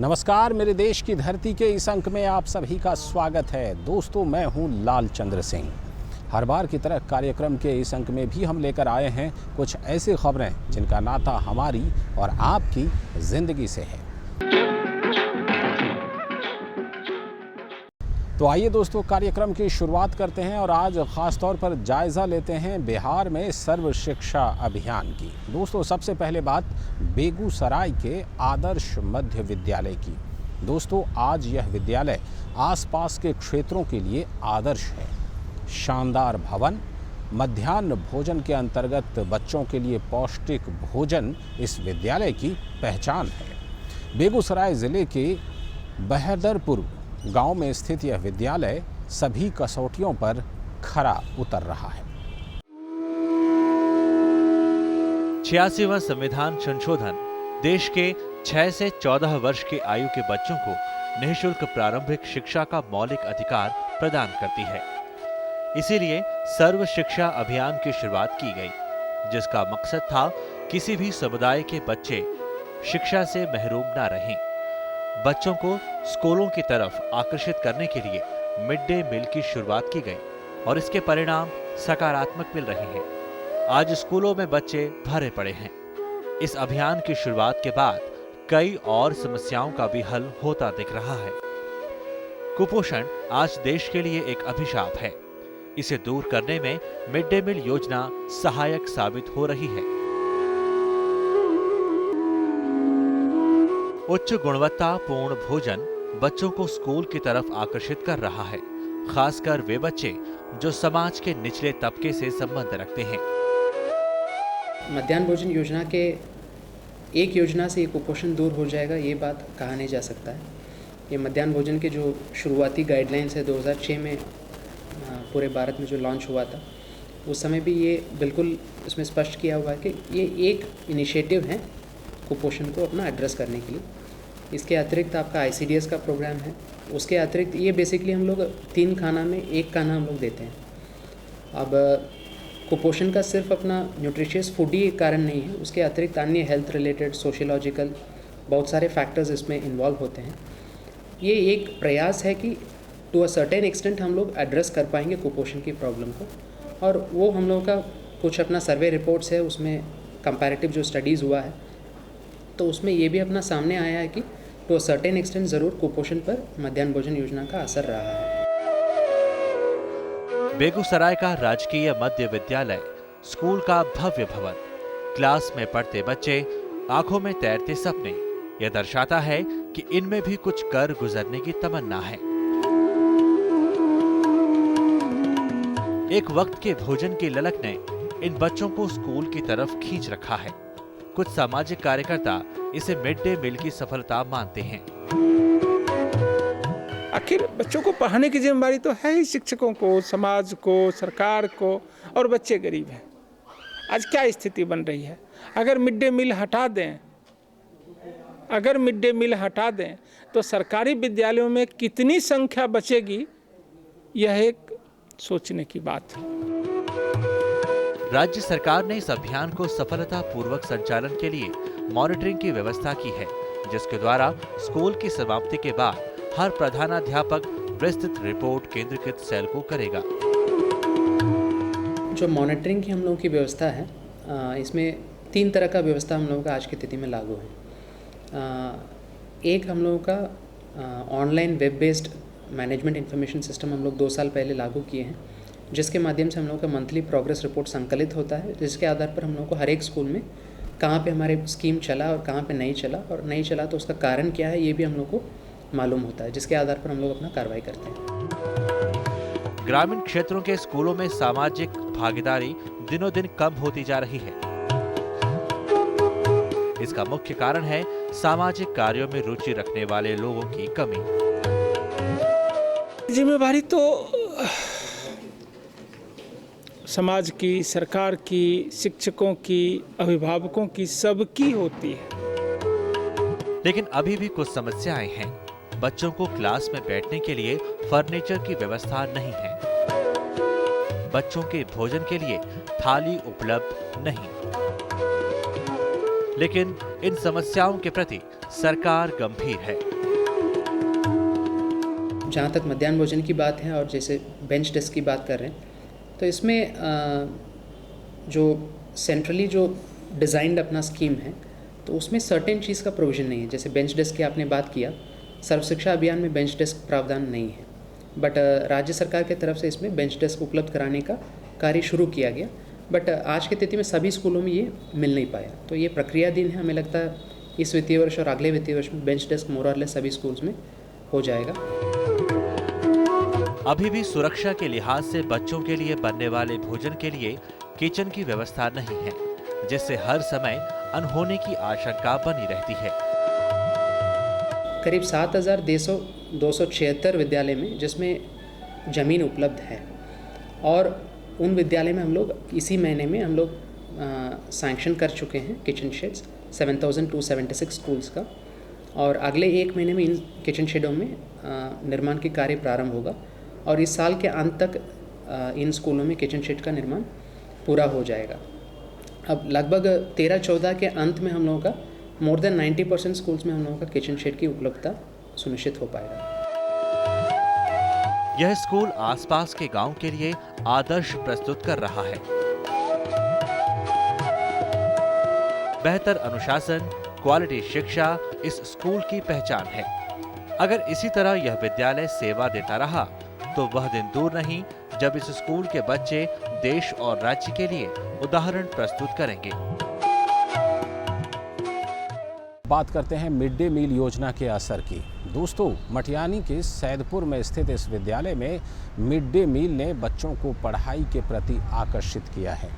नमस्कार, मेरे देश की धरती के इस अंक में आप सभी का स्वागत है। दोस्तों, मैं हूं लाल चंद्र सिंह। हर बार की तरह कार्यक्रम के इस अंक में भी हम लेकर आए हैं कुछ ऐसी खबरें जिनका नाता हमारी और आपकी जिंदगी से है। तो आइए दोस्तों, कार्यक्रम की शुरुआत करते हैं और आज ख़ास तौर पर जायज़ा लेते हैं बिहार में सर्व शिक्षा अभियान की। दोस्तों, सबसे पहले बात बेगूसराय के आदर्श मध्य विद्यालय की। दोस्तों, आज यह विद्यालय आसपास के क्षेत्रों के लिए आदर्श है। शानदार भवन, मध्याह्न भोजन के अंतर्गत बच्चों के लिए पौष्टिक भोजन इस विद्यालय की पहचान है। बेगूसराय ज़िले के बहदरपुर गांव में स्थित यह विद्यालय सभी कसौटियों पर खरा उतर रहा है। 86वां संविधान संशोधन देश के 6 से 14 वर्ष की आयु के बच्चों को निःशुल्क प्रारंभिक शिक्षा का मौलिक अधिकार प्रदान करती है। इसीलिए सर्व शिक्षा अभियान की शुरुआत की गई, जिसका मकसद था किसी भी समुदाय के बच्चे शिक्षा से महरूम न रहें। बच्चों को स्कूलों की तरफ आकर्षित करने के लिए मिड डे मील की शुरुआत की गई और इसके परिणाम सकारात्मक मिल रहे हैं। आज स्कूलों में बच्चे भरे पड़े हैं। इस अभियान की शुरुआत के बाद कई और समस्याओं का भी हल होता दिख रहा है। कुपोषण आज देश के लिए एक अभिशाप है। इसे दूर करने में मिड डे मील योजना सहायक साबित हो रही है। उच्च गुणवत्तापूर्ण भोजन बच्चों को स्कूल की तरफ आकर्षित कर रहा है, खासकर वे बच्चे जो समाज के निचले तबके से संबंध रखते हैं। मध्याह्न भोजन योजना के एक योजना से कुपोषण दूर हो जाएगा, ये बात कहा नहीं जा सकता है। ये मध्याह्न भोजन के जो शुरुआती गाइडलाइंस है 2006 में पूरे भारत में जो लॉन्च हुआ था, उस समय भी ये बिल्कुल इसमें स्पष्ट किया हुआ है कि ये एक इनिशिएटिव है कुपोषण को अपना एड्रेस करने के लिए। इसके अतिरिक्त आपका ICDS का प्रोग्राम है। उसके अतिरिक्त ये बेसिकली हम लोग 3 खाना में 1 खाना हम लोग देते हैं। अब कुपोषण का सिर्फ अपना न्यूट्रिशियस फूड ही कारण नहीं है, उसके अतिरिक्त अन्य हेल्थ रिलेटेड सोशियोलॉजिकल बहुत सारे फैक्टर्स इसमें इन्वॉल्व होते हैं। ये एक प्रयास है कि टू अ सर्टेन एक्सटेंट हम लोग एड्रेस कर पाएंगे कुपोषण की प्रॉब्लम को, और वो हम लोगों का कुछ अपना सर्वे रिपोर्ट्स है, उसमें कंपैरेटिव जो स्टडीज़ हुआ है तो उसमें ये भी अपना सामने आया है कि टू अ सर्टेन एक्सटेंट ज़रूर कुपोषण पर मध्याह्न भोजन योजना का असर रहा है। बेगूसराय का राजकीय मध्य विद्यालय स्कूल का भव्य भवन, क्लास में पढ़ते बच्चे, आंखों में तैरते सपने, यह दर्शाता है कि इनमें भी कुछ कर गुजरने की तमन्ना है। एक वक्त के भोजन की ललक ने इन बच्चों को स्कूल की तरफ खींच रखा है। कुछ सामाजिक कार्यकर्ता इसे मिड डे मील की सफलता मानते हैं। आखिर बच्चों को पढ़ाने की जिम्मेदारी तो है ही शिक्षकों को, समाज को, सरकार को, और बच्चे गरीब हैं। आज क्या स्थिति बन रही है? अगर मिड डे मील हटा दें तो सरकारी विद्यालयों में कितनी संख्या बचेगी, यह एक सोचने की बात है। राज्य सरकार ने इस अभियान को सफलतापूर्वक संचालन के लिए मॉनिटरिंग की व्यवस्था की है, जिसके द्वारा स्कूल की समाप्ति के बाद हर प्रधानाध्यापक विस्तृत रिपोर्ट केंद्रीकृत सेल को करेगा। जो मॉनिटरिंग की हम लोगों की व्यवस्था है, इसमें 3 तरह का व्यवस्था हम लोगों का आज की स्थिति में लागू है। एक हम लोगों का online web based management information system हम लोग 2 साल पहले लागू किए हैं, जिसके माध्यम से हम लोग का मंथली प्रोग्रेस रिपोर्ट संकलित होता है, जिसके आधार पर हम लोग को हर एक स्कूल में कहाँ पे हमारे स्कीम चला और कहाँ पे नहीं चला, और नहीं चला तो उसका कारण क्या है, ये भी हम लोग को मालूम होता है, जिसके आधार पर हम लोग अपना कार्रवाई करते हैं। ग्रामीण क्षेत्रों के स्कूलों में सामाजिक भागीदारी दिनों दिन कम होती जा रही है। इसका मुख्य कारण है सामाजिक कार्यों में रुचि रखने वाले लोगों की कमी। जिम्मेदारी तो समाज की, सरकार की, शिक्षकों की, अभिभावकों की, सबकी होती है। लेकिन अभी भी कुछ समस्याएं हैं। बच्चों को क्लास में बैठने के लिए फर्नीचर की व्यवस्था नहीं है। बच्चों के भोजन के लिए थाली उपलब्ध नहीं। लेकिन इन समस्याओं के प्रति सरकार गंभीर है। जहाँ तक मध्याह्न भोजन की बात है और जैसे बेंच डेस्क की बात कर रहे हैं, तो इसमें जो सेंट्रली जो डिज़ाइंड अपना स्कीम है, तो उसमें सर्टेन चीज़ का प्रोविज़न नहीं है। जैसे बेंच डेस्क की आपने बात किया, सर्व शिक्षा अभियान में बेंच डेस्क प्रावधान नहीं है, बट राज्य सरकार की तरफ से इसमें बेंच डेस्क उपलब्ध कराने का कार्य शुरू किया गया। बट आज की स्थिति में सभी स्कूलों में ये मिल नहीं पाया, तो ये प्रक्रियाधीन है। हमें लगता है इस वित्तीय वर्ष और अगले वित्तीय वर्ष में बेंच डेस्क मोर और लेस सभी स्कूल्स में हो जाएगा। अभी भी सुरक्षा के लिहाज से बच्चों के लिए बनने वाले भोजन के लिए किचन की व्यवस्था नहीं है, जिससे हर समय अनहोनी की आशंका बनी रहती है। करीब 7,276 विद्यालय में जिसमें ज़मीन उपलब्ध है, और उन विद्यालय में हम लोग इसी महीने में हम लोग सैंक्शन कर चुके हैं किचन शेड्स 7,276 स्कूल्स का, और अगले एक महीने में इन किचन शेडों में निर्माण की कार्य प्रारंभ होगा, और इस साल के अंत तक इन स्कूलों में किचन शेड का निर्माण पूरा हो जाएगा। अब लगभग 13-14 के अंत में हम लोगों का मोर देन 90% स्कूल्स में हम लोगों का किचन शेड की उपलब्धता सुनिश्चित हो पाएगा। यह स्कूल आसपास के गांव के लिए आदर्श प्रस्तुत कर रहा है। बेहतर अनुशासन, क्वालिटी शिक्षा इस स्कूल की पहचान है। अगर इसी तरह यह विद्यालय सेवा देता रहा तो वह दिन दूर नहीं जब इस स्कूल के बच्चे देश और राज्य के लिए उदाहरण प्रस्तुत करेंगे। बात करते हैं मिड डे मील योजना के असर की। दोस्तों, मटियानी के सैदपुर में स्थित इस विद्यालय में मिड डे मील ने बच्चों को पढ़ाई के प्रति आकर्षित किया है।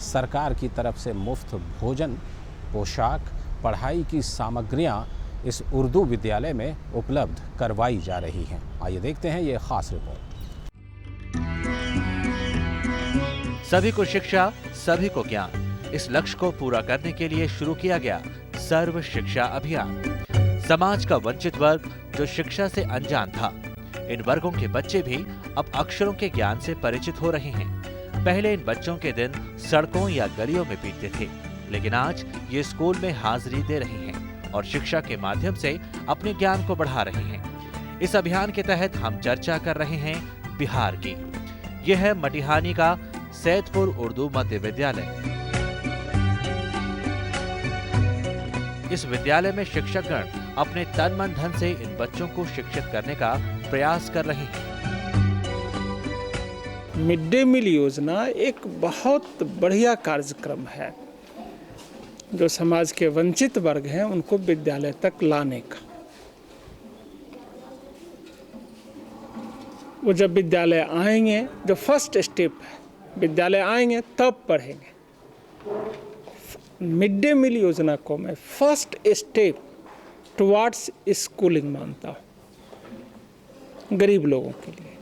सरकार की तरफ से मुफ्त भोजन, पोशाक, पढ़ाई की सामग्रियां इस उर्दू विद्यालय में उपलब्ध करवाई जा रही हैं। आइए देखते हैं ये खास रिपोर्ट। सभी को शिक्षा, सभी को ज्ञान, इस लक्ष्य को पूरा करने के लिए शुरू किया गया सर्व शिक्षा अभियान। समाज का वंचित वर्ग जो शिक्षा से अनजान था, इन वर्गों के बच्चे भी अब अक्षरों के ज्ञान से परिचित हो रहे हैं। पहले इन बच्चों के दिन सड़कों या गलियों में बीतते थे, लेकिन आज ये स्कूल में हाजिरी दे रहे हैं और शिक्षा के माध्यम से अपने ज्ञान को बढ़ा रहे हैं। इस अभियान के तहत हम चर्चा कर रहे हैं बिहार की। यह है मटिहानी का सैदपुर उर्दू मध्य विद्यालय। इस विद्यालय में शिक्षकगण अपने तन मन धन से इन बच्चों को शिक्षित करने का प्रयास कर रहे हैं। मिड डे मील योजना एक बहुत बढ़िया कार्यक्रम है जो समाज के वंचित वर्ग हैं उनको विद्यालय तक लाने का। वो जब विद्यालय आएंगे, जो फर्स्ट स्टेप है, विद्यालय आएंगे तब पढ़ेंगे। मिड डे मील योजना को मैं फर्स्ट स्टेप टुवार्ड्स स्कूलिंग मानता हूँ, गरीब लोगों के लिए,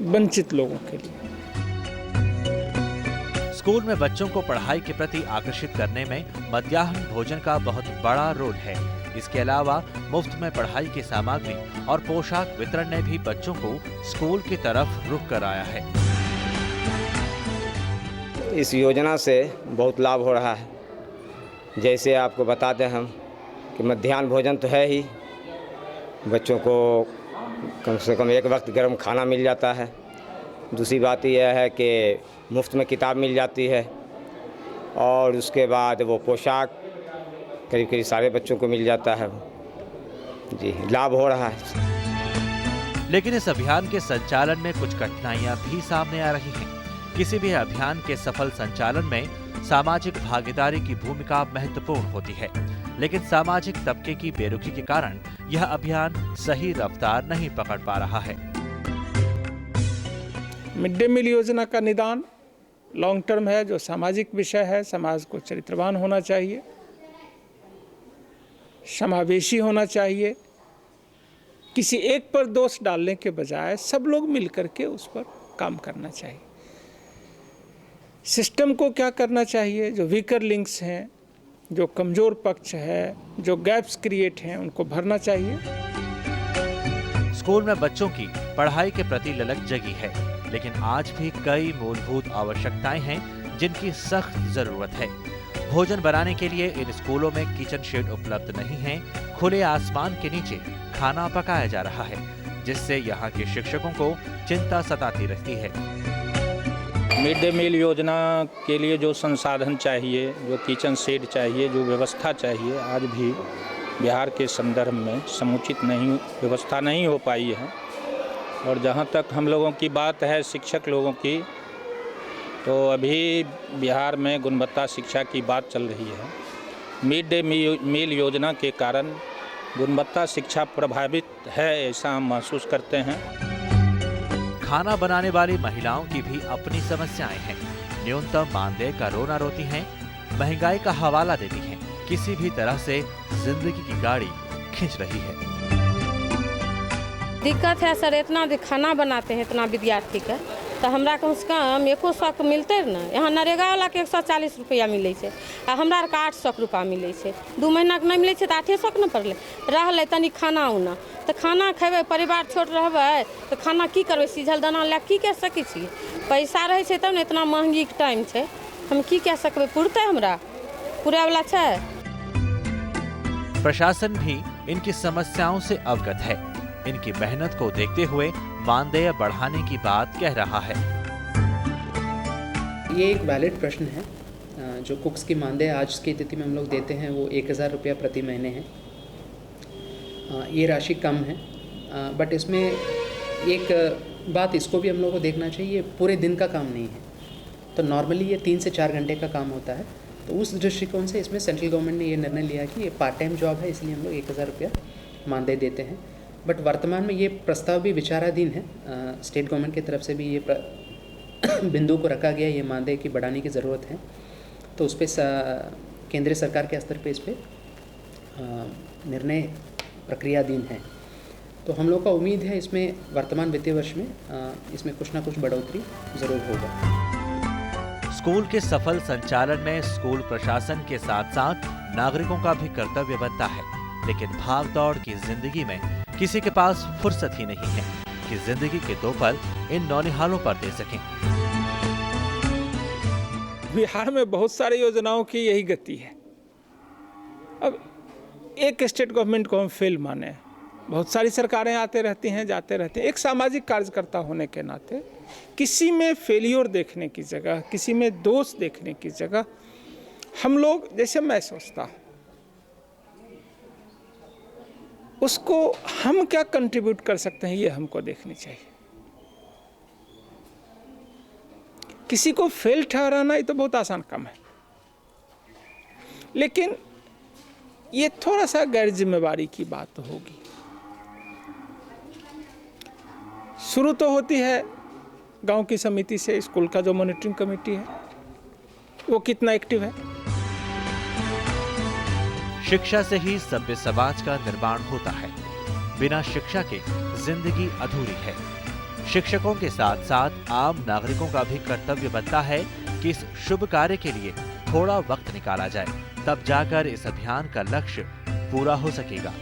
वंचित लोगों के लिए। स्कूल में बच्चों को पढ़ाई के प्रति आकर्षित करने में मध्याह्न भोजन का बहुत बड़ा रोल है। इसके अलावा मुफ्त में पढ़ाई की सामग्री और पोशाक वितरण ने भी बच्चों को स्कूल की तरफ रुख कराया है। इस योजना से बहुत लाभ हो रहा है। जैसे आपको बताते हम कि मध्याह्न भोजन तो है ही, बच्चों को कम से कम एक वक्त गर्म खाना मिल जाता है। दूसरी बात यह है कि मुफ्त में किताब मिल जाती है, और उसके बाद वो पोशाक करीब करीब सारे बच्चों को मिल जाता है। जी, लाभ हो रहा है। लेकिन इस अभियान के संचालन में कुछ कठिनाइयां भी सामने आ रही हैं। किसी भी अभियान के सफल संचालन में सामाजिक भागीदारी की भूमिका महत्वपूर्ण होती है, लेकिन सामाजिक तबके की बेरुखी के कारण यह अभियान सही रफ्तार नहीं पकड़ पा रहा है। मिड डे मील योजना का निदान लॉन्ग टर्म है, जो सामाजिक विषय है। समाज को चरित्रवान होना चाहिए, समावेशी होना चाहिए। किसी एक पर दोष डालने के बजाय सब लोग मिलकर के उस पर काम करना चाहिए। सिस्टम को क्या करना चाहिए, जो वीकर लिंक्स हैं, जो कमज़ोर पक्ष है, जो गैप्स क्रिएट हैं, उनको भरना चाहिए। स्कूल में बच्चों की पढ़ाई के प्रति ललक जगी है, लेकिन आज भी कई मूलभूत आवश्यकताएं हैं जिनकी सख्त जरूरत है। भोजन बनाने के लिए इन स्कूलों में किचन शेड उपलब्ध नहीं है। खुले आसमान के नीचे खाना पकाया जा रहा है, जिससे यहाँ के शिक्षकों को चिंता सताती रहती है। मिड डे मील योजना के लिए जो संसाधन चाहिए, जो किचन शेड चाहिए, जो व्यवस्था चाहिए, आज भी बिहार के संदर्भ में समुचित व्यवस्था नहीं हो पाई है। और जहाँ तक हम लोगों की बात है शिक्षक लोगों की, तो अभी बिहार में गुणवत्ता शिक्षा की बात चल रही है। मिड डे मील योजना के कारण गुणवत्ता शिक्षा प्रभावित है, ऐसा हम महसूस करते हैं। खाना बनाने वाली महिलाओं की भी अपनी समस्याएं हैं। न्यूनतम मानदेय का रोना रोती हैं, महंगाई का हवाला देती हैं, किसी भी तरह से जिंदगी की गाड़ी खींच रही है। दिक्कत है सर, इतना खाना बनाते हैं इतना विद्यार्थी का, तो हमरा कम से कम 100 मिलते ना। यहाँ नरेगा वाला के 140 रुपया मिले छे, आ हमरा के 800 रुपया मिले छे। 2 महीना के नहीं मिले छे तो 800 के न पड़ले रहले तनी खाना उना। तो खाना खेबे, परिवार छोट रहबे तो खाना की करबे, सीझल दाना ले की कर सकै छी। पैसा रहे छे तब न, इतना महंगी के टाइम छे, हम की कह सकबे, पुरते हमरा पूरा वाला छे। प्रशासन भी इनकी समस्याओं से अवगत है। इनकी मेहनत को देखते हुए मानदेय बढ़ाने की बात कह रहा है। ये एक वैलिड प्रश्न है। जो कुक्स की मानदेय आज की स्थिति में हम लोग देते हैं वो 1000 रुपया प्रति महीने है। ये राशि कम है, बट इसमें एक बात इसको भी हम लोगों को देखना चाहिए, पूरे दिन का काम नहीं है। तो नॉर्मली ये 3 से 4 घंटे का काम होता है। तो उस दृष्टिकोण से इसमें सेंट्रल गवर्नमेंट ने ये निर्णय लिया कि ये पार्ट टाइम जॉब है, इसलिए हम लोग 1000 रुपया मानदेय देते हैं। बट वर्तमान में ये प्रस्ताव भी विचाराधीन है। स्टेट गवर्नमेंट की तरफ से भी ये बिंदु को रखा गया, ये मानदेय की बढ़ाने की ज़रूरत है। तो उस पर केंद्रीय सरकार के स्तर पे इस पर निर्णय प्रक्रियाधीन है। तो हम लोग का उम्मीद है इसमें वर्तमान वित्तीय वर्ष में इसमें कुछ ना कुछ बढ़ोतरी ज़रूर होगा। स्कूल के सफल संचालन में स्कूल प्रशासन के साथ साथ नागरिकों का भी कर्तव्य बनता है। लेकिन भाग-दौड़ की जिंदगी में किसी के पास फुर्सत ही नहीं है कि जिंदगी के 2 पल इन नौनिहालों पर दे सकें। बिहार में बहुत सारी योजनाओं की यही गति है। अब एक स्टेट गवर्नमेंट को हम फेल माने, बहुत सारी सरकारें आते रहती हैं जाते रहते हैं। एक सामाजिक कार्यकर्ता होने के नाते किसी में फेलियर देखने की जगह, किसी में दोष देखने की जगह, हम लोग, जैसे मैं सोचता हूँ, उसको हम क्या कंट्रीब्यूट कर सकते हैं ये हमको देखनी चाहिए। किसी को फेल ठहराना ये तो बहुत आसान काम है, लेकिन ये थोड़ा सा गैर जिम्मेवारी की बात होगी। शुरू तो होती है गांव की समिति से, स्कूल का जो मॉनिटरिंग कमेटी है वो कितना एक्टिव है। शिक्षा से ही सभ्य समाज का निर्माण होता है। बिना शिक्षा के जिंदगी अधूरी है। शिक्षकों के साथ साथ आम नागरिकों का भी कर्तव्य बनता है कि इस शुभ कार्य के लिए थोड़ा वक्त निकाला जाए, तब जाकर इस अभियान का लक्ष्य पूरा हो सकेगा।